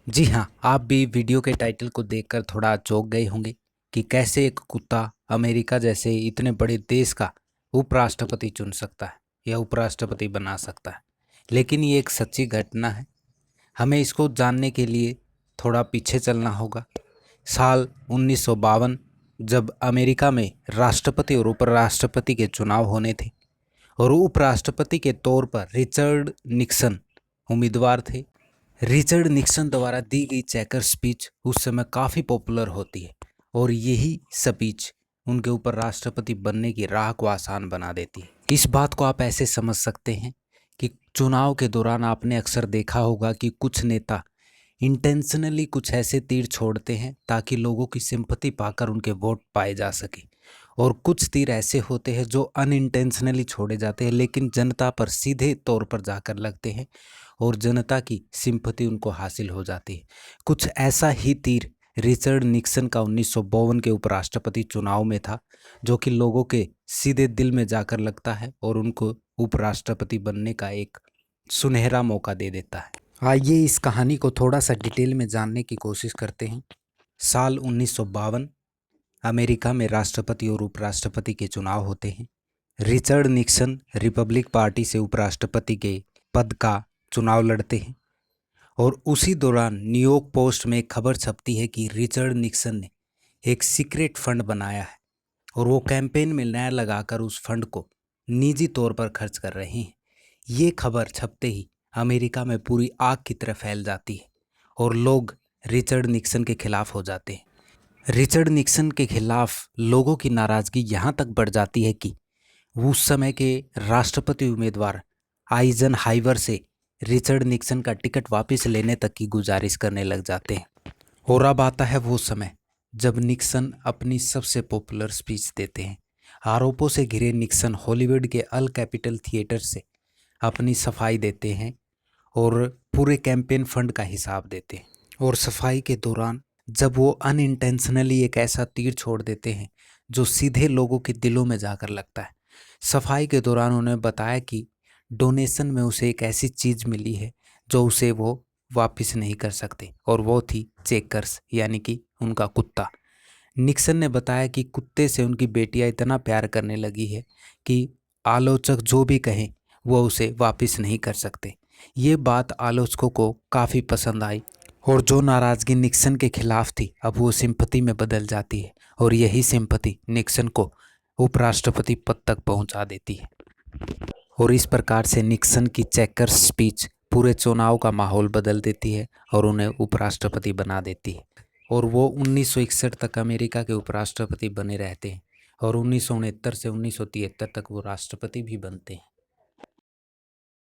जी हाँ, आप भी वीडियो के टाइटल को देखकर थोड़ा चौंक गए होंगे कि कैसे एक कुत्ता अमेरिका जैसे इतने बड़े देश का उपराष्ट्रपति चुन सकता है या उपराष्ट्रपति बना सकता है। लेकिन ये एक सच्ची घटना है। हमें इसको जानने के लिए थोड़ा पीछे चलना होगा। साल 1952 जब अमेरिका में राष्ट्रपति और उपराष्ट्रपति के चुनाव होने थे और उपराष्ट्रपति के तौर पर रिचर्ड निक्सन उम्मीदवार थे। रिचर्ड निक्सन द्वारा दी गई चैकर स्पीच उस समय काफ़ी पॉपुलर होती है और यही स्पीच उनके ऊपर राष्ट्रपति बनने की राह को आसान बना देती है। इस बात को आप ऐसे समझ सकते हैं कि चुनाव के दौरान आपने अक्सर देखा होगा कि कुछ नेता इंटेंशनली कुछ ऐसे तीर छोड़ते हैं ताकि लोगों की सिंपैथी पाकर उनके वोट पाए जा सके, और कुछ तीर ऐसे होते हैं जो अनइंटेंशनली छोड़े जाते हैं लेकिन जनता पर सीधे तौर पर जाकर लगते हैं और जनता की सिंपैथी उनको हासिल हो जाती है। कुछ ऐसा ही तीर रिचर्ड निक्सन का 1952 के उपराष्ट्रपति चुनाव में था, जो कि लोगों के सीधे दिल में जाकर लगता है और उनको उपराष्ट्रपति बनने का एक सुनहरा मौका दे देता है। आइए इस कहानी को थोड़ा सा डिटेल में जानने की कोशिश करते हैं। साल 1952 अमेरिका में राष्ट्रपति और उपराष्ट्रपति के चुनाव होते हैं। रिचर्ड निक्सन रिपब्लिक पार्टी से उपराष्ट्रपति के पद का चुनाव लड़ते हैं और उसी दौरान न्यूयॉर्क पोस्ट में एक खबर छपती है कि रिचर्ड निक्सन ने एक सीक्रेट फंड बनाया है और वो कैंपेन में नया लगाकर उस फंड को निजी तौर पर खर्च कर रहे हैं। ये खबर छपते ही अमेरिका में पूरी आग की तरह फैल जाती है और लोग रिचर्ड निक्सन के खिलाफ हो जाते हैं। रिचर्ड निक्सन के खिलाफ लोगों की नाराज़गी यहाँ तक बढ़ जाती है कि उस समय के राष्ट्रपति उम्मीदवार आइजनहाइवर से रिचर्ड निक्सन का टिकट वापस लेने तक की गुजारिश करने लग जाते हैं। और अब आता है वो समय जब निक्सन अपनी सबसे पॉपुलर स्पीच देते हैं। आरोपों से घिरे निक्सन हॉलीवुड के अल कैपिटल थिएटर से अपनी सफाई देते हैं और पूरे कैंपेन फंड का हिसाब देते हैं। और सफाई के दौरान जब वो अनइंटेंशनली एक ऐसा तीर छोड़ देते हैं जो सीधे लोगों के दिलों में जाकर लगता है। सफाई के दौरान उन्हें बताया कि डोनेशन में उसे एक ऐसी चीज़ मिली है जो उसे वो वापस नहीं कर सकते, और वो थी चेकर्स यानी कि उनका कुत्ता। निक्सन ने बताया कि कुत्ते से उनकी बेटियां इतना प्यार करने लगी है कि आलोचक जो भी कहें वो उसे वापस नहीं कर सकते। ये बात आलोचकों को काफ़ी पसंद आई और जो नाराज़गी निक्सन के खिलाफ थी अब वो सिंपैथी में बदल जाती है और यही सिंपैथी निक्सन को उपराष्ट्रपति पद तक पहुंचा देती है। और इस प्रकार से निक्सन की चेकर स्पीच पूरे चुनाव का माहौल बदल देती है और उन्हें उपराष्ट्रपति बना देती है और वो 1961 तक अमेरिका के उपराष्ट्रपति बने रहते हैं और 1969 से 1973 तक वो राष्ट्रपति भी बनते हैं।